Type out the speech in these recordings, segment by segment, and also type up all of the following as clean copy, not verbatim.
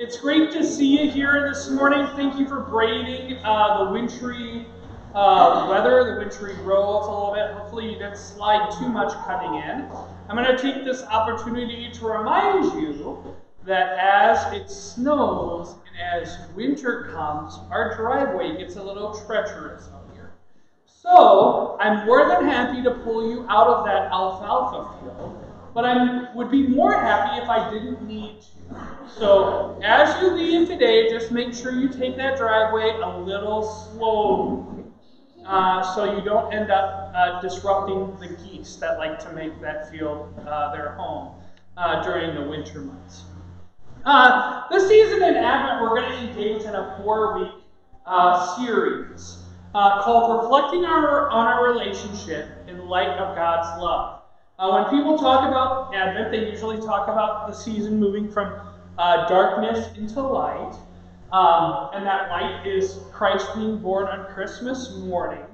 It's great to see you here this morning. Thank you for braving the wintry weather, the wintry roads a little bit. Hopefully you didn't slide too much cutting in. I'm going to take this opportunity to remind you that as it snows and as winter comes, our driveway gets a little treacherous out here. So I'm more than happy to pull you out of that alfalfa field, but I would be more happy if I didn't need to. So as you leave today, just make sure you take that driveway a little slowly, so you don't end up disrupting the geese that like to make that field their home during the winter months. This season in Advent, we're going to engage in a 4-week series called Reflecting on Our Relationship in Light of God's Love. When people talk about Advent, they usually talk about the season moving from darkness into light, and that light is Christ being born on Christmas morning.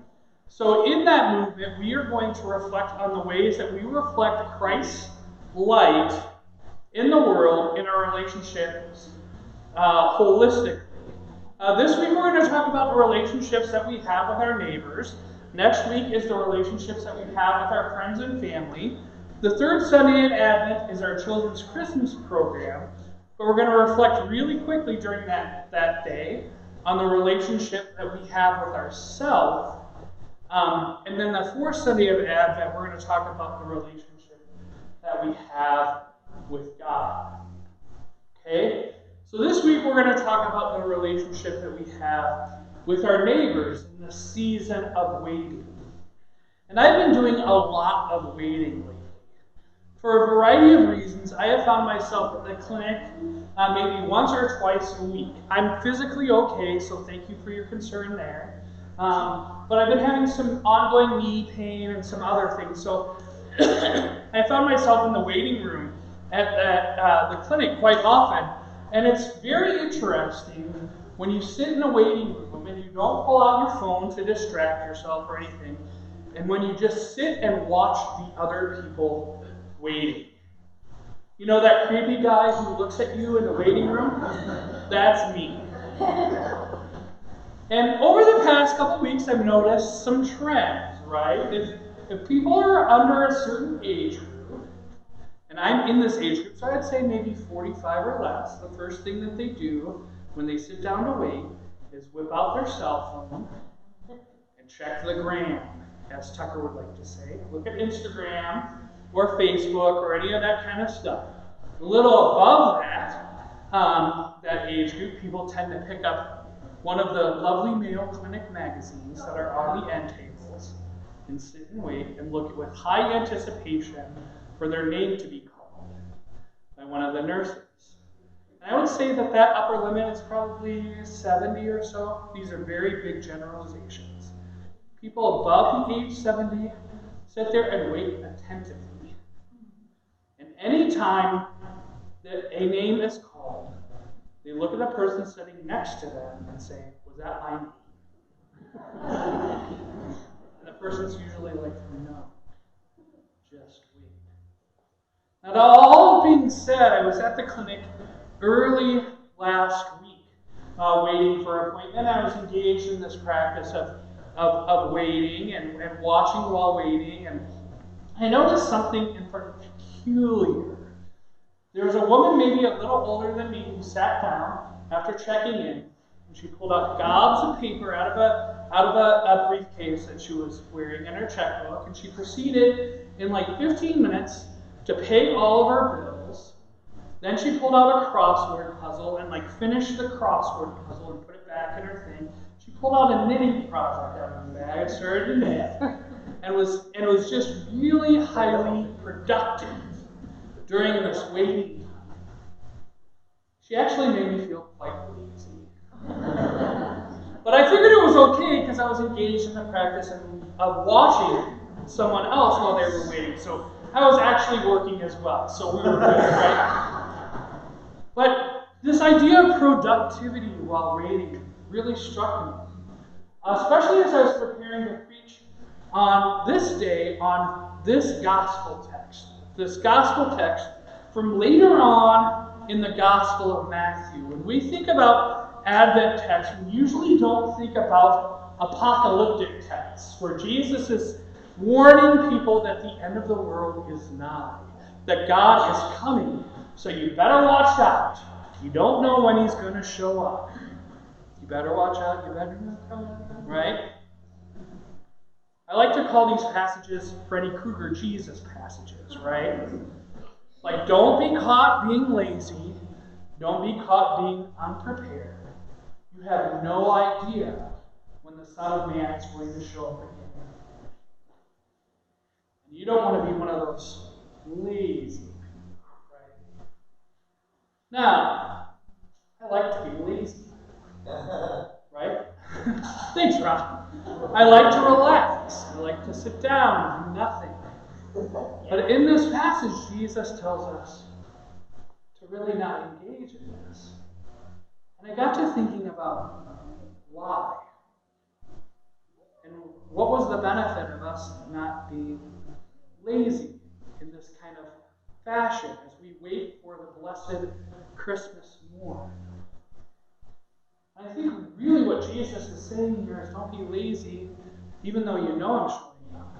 So in that movement, we are going to reflect on the ways that we reflect Christ's light in the world, in our relationships, holistically. This week we're going to talk about the relationships that we have with our neighbors. Next week is the relationships that we have with our friends and family. The third Sunday in Advent is our children's Christmas program. But we're going to reflect really quickly during that day on the relationship that we have with ourselves. And then the fourth Sunday of Advent, we're going to talk about the relationship that we have with God. Okay? So this week we're going to talk about the relationship that we have with our neighbors in the season of waiting. And I've been doing a lot of waiting lately. For a variety of reasons, I have found myself at the clinic maybe once or twice a week. I'm physically okay, so thank you for your concern there. But I've been having some ongoing knee pain and some other things. So I found myself in the waiting room at the clinic quite often. And it's very interesting when you sit in a waiting room and you don't pull out your phone to distract yourself or anything, and when you just sit and watch the other people waiting. You know that creepy guy who looks at you in the waiting room? That's me. And over the past couple weeks, I've noticed some trends, right? If people are under a certain age group, and I'm in this age group, so I'd say maybe 45 or less, the first thing that they do when they sit down to wait is whip out their cell phone and check the gram, as Tucker would like to say. Look at Instagram or Facebook or any of that kind of stuff. A little above that age group, people tend to pick up one of the lovely Mayo Clinic magazines that are on the end tables and sit and wait and look with high anticipation for their name to be called by one of the nurses. And I would say that upper limit is probably 70 or so. These are very big generalizations. People above the age 70 sit there and wait attentively. And any time that a name is called, they look at the person sitting next to them and say, "Was that my name?" And the person's usually like, "No, just wait." Now, all being said, I was at the clinic early last week, waiting for an appointment. I was engaged in this practice of waiting and watching while waiting, and I noticed something in peculiar. There was a woman maybe a little older than me who sat down after checking in, and she pulled out gobs of paper out of a briefcase that she was wearing in her checkbook, and she proceeded in like 15 minutes to pay all of her bills. Then she pulled out a crossword puzzle and finished the crossword puzzle and put it back in her thing. She pulled out a knitting project out of her bag and started to knit, and was just really highly productive during this waiting time. She actually made me feel quite lazy. But I figured it was okay because I was engaged in the practice of watching someone else while they were waiting. So I was actually working as well. So we were good, right? But this idea of productivity while waiting really struck me. Especially as I was preparing to preach on this day on this gospel text. This gospel text from later on in the Gospel of Matthew. When we think about Advent texts, we usually don't think about apocalyptic texts, where Jesus is warning people that the end of the world is nigh, that God is coming, so you better watch out. You don't know when he's going to show up. You better watch out, you better not come out, right? I like to call these passages Freddy Krueger Jesus passages, right? Like, don't be caught being lazy. Don't be caught being unprepared. You have no idea when the Son of Man is going to show up again. And you don't want to be one of those lazy people, right? Now, I like to be lazy, right? Thanks, Rob. I like to relax. I like to sit down and do nothing. But in this passage, Jesus tells us to really not engage in this. And I got to thinking about why. And what was the benefit of us not being lazy in this kind of fashion as we wait for the blessed Christmas morn? I think really what Jesus is saying here is don't be lazy, even though you know I'm showing up.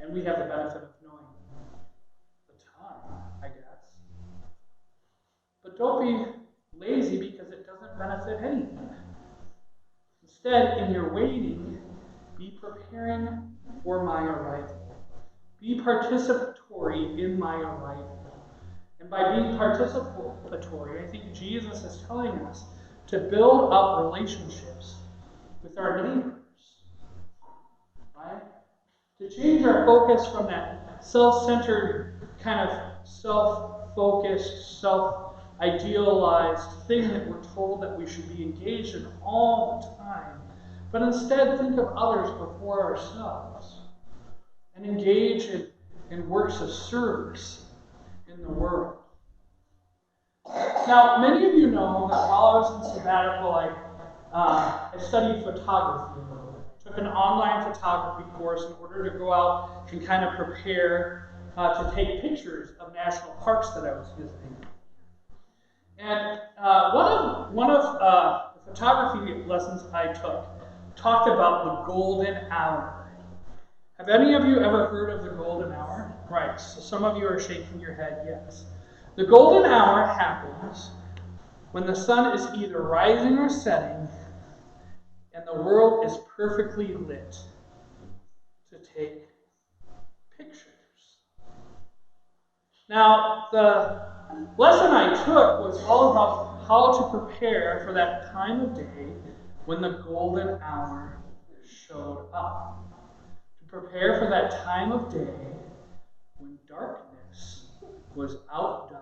And we have the benefit of knowing the time, I guess. But don't be lazy because it doesn't benefit anything. Instead, in your waiting, be preparing for my arrival. Be participatory in my arrival. And by being participatory, I think Jesus is telling us to build up relationships with our neighbors. Right? To change our focus from that self-centered, kind of self-focused, self-idealized thing that we're told that we should be engaged in all the time, but instead think of others before ourselves and engage in works of service in the world. Now, many of you know that while I was in sabbatical, I studied photography a little bit. I took an online photography course in order to go out and kind of prepare to take pictures of national parks that I was visiting. And one of the photography lessons I took talked about the golden hour. Have any of you ever heard of the golden hour? Right, so some of you are shaking your head, yes. The golden hour happens when the sun is either rising or setting and the world is perfectly lit to take pictures. Now, the lesson I took was all about how to prepare for that time of day when the golden hour showed up. To prepare for that time of day when darkness was outdone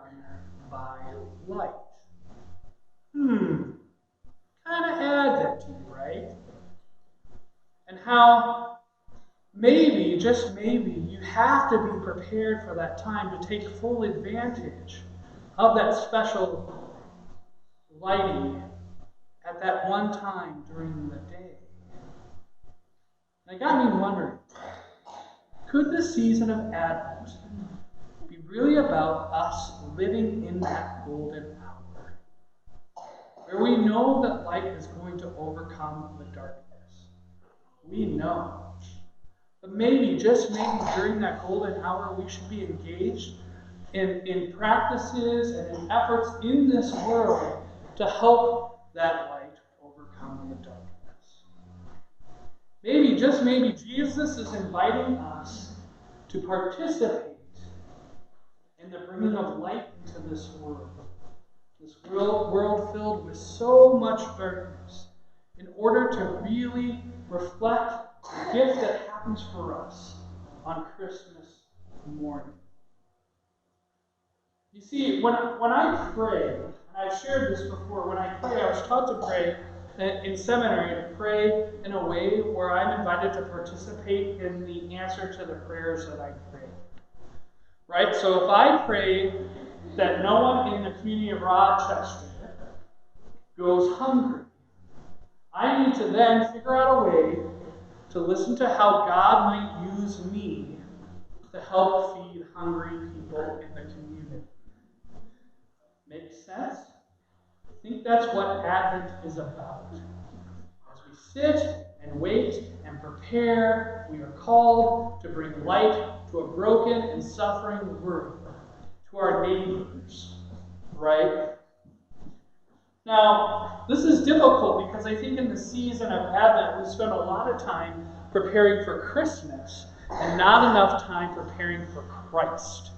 by light. Kind of Advent to you, right? And how maybe, just maybe, you have to be prepared for that time to take full advantage of that special lighting at that one time during the day. And it got me wondering, could the season of Advent be really about us living in that golden hour, where we know that light is going to overcome the darkness? We know. But maybe, just maybe during that golden hour, we should be engaged in practices and in efforts in this world to help that light overcome the darkness. Maybe, just maybe, Jesus is inviting us to participate in the bringing of light into this world filled with so much darkness, in order to really reflect the gift that happens for us on Christmas morning. You see, when I pray, and I've shared this before, when I pray, I was taught to pray in seminary, to pray in a way where I'm invited to participate in the answer to the prayers that I pray. Right? So if I pray that no one in the community of Rochester goes hungry, I need to then figure out a way to listen to how God might use me to help feed hungry people in the community. Makes sense? sense? I think that's what Advent is about. As we sit and wait and prepare, we are called to bring light to a broken and suffering world, to our neighbors, right? Now, this is difficult because I think in the season of Advent, we spend a lot of time preparing for Christmas and not enough time preparing for Christ.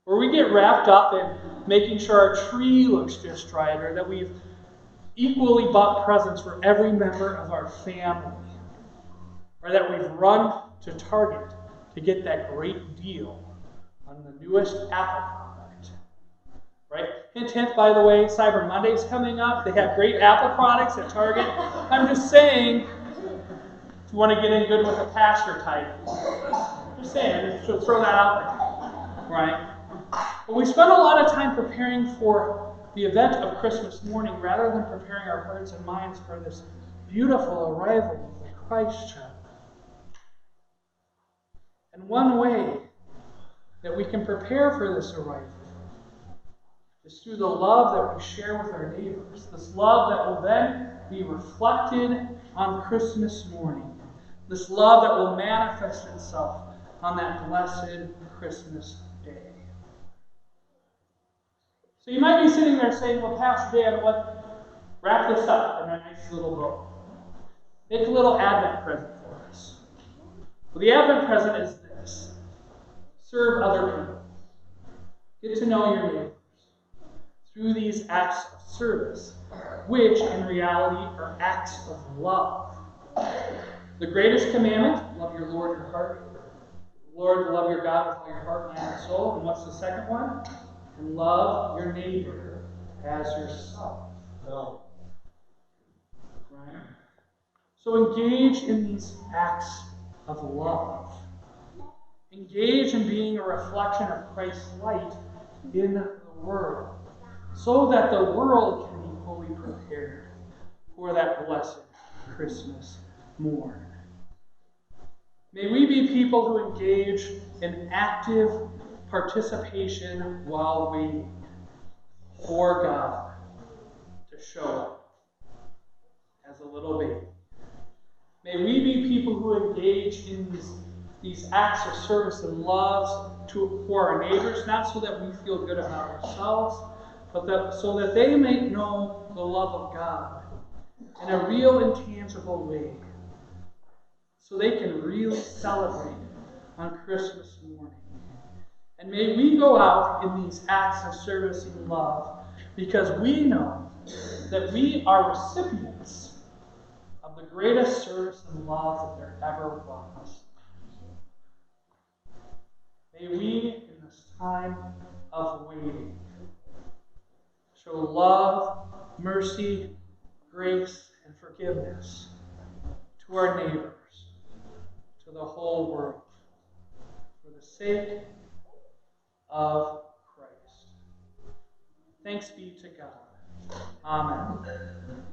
Where we get wrapped up in making sure our tree looks just right, or that we've equally bought presents for every member of our family, or that we've run to Target to get that great deal on the newest Apple product. Right? Hint, hint, by the way, Cyber Monday's coming up. They have great Apple products at Target. I'm just saying, if you want to get in good with a pastor type, just saying, just throw that out there. Right? But we spend a lot of time preparing for the event of Christmas morning rather than preparing our hearts and minds for this beautiful arrival of the Christ child. And one way that we can prepare for this arrival is through the love that we share with our neighbors. This love that will then be reflected on Christmas morning. This love that will manifest itself on that blessed Christmas day. So you might be sitting there saying, well, Pastor Dan, wrap this up in a nice little bow. Make a little Advent present for us. Well, the Advent present is this. Serve other people. Get to know your neighbors through these acts of service, which in reality are acts of love. The greatest commandment, love your Lord your heart. Lord, love your God with all your heart, mind, and soul. And what's the second one? And love your neighbor as yourself. No. Right? So engage in these acts of love. Engage in being a reflection of Christ's light in the world, so that the world can be fully prepared for that blessed Christmas morn. May we be people who engage in active participation while waiting for God to show up as a little baby. May we be people who engage in these acts of service and love for our neighbors, not so that we feel good about ourselves, but so that they may know the love of God in a real and tangible way, so they can really celebrate on Christmas morning. And may we go out in these acts of service and love because we know that we are recipients of the greatest service and love that there ever was. May we, in this time of waiting, show love, mercy, grace, and forgiveness to our neighbors, to the whole world, for the sake of Christ. Thanks be to God. Amen.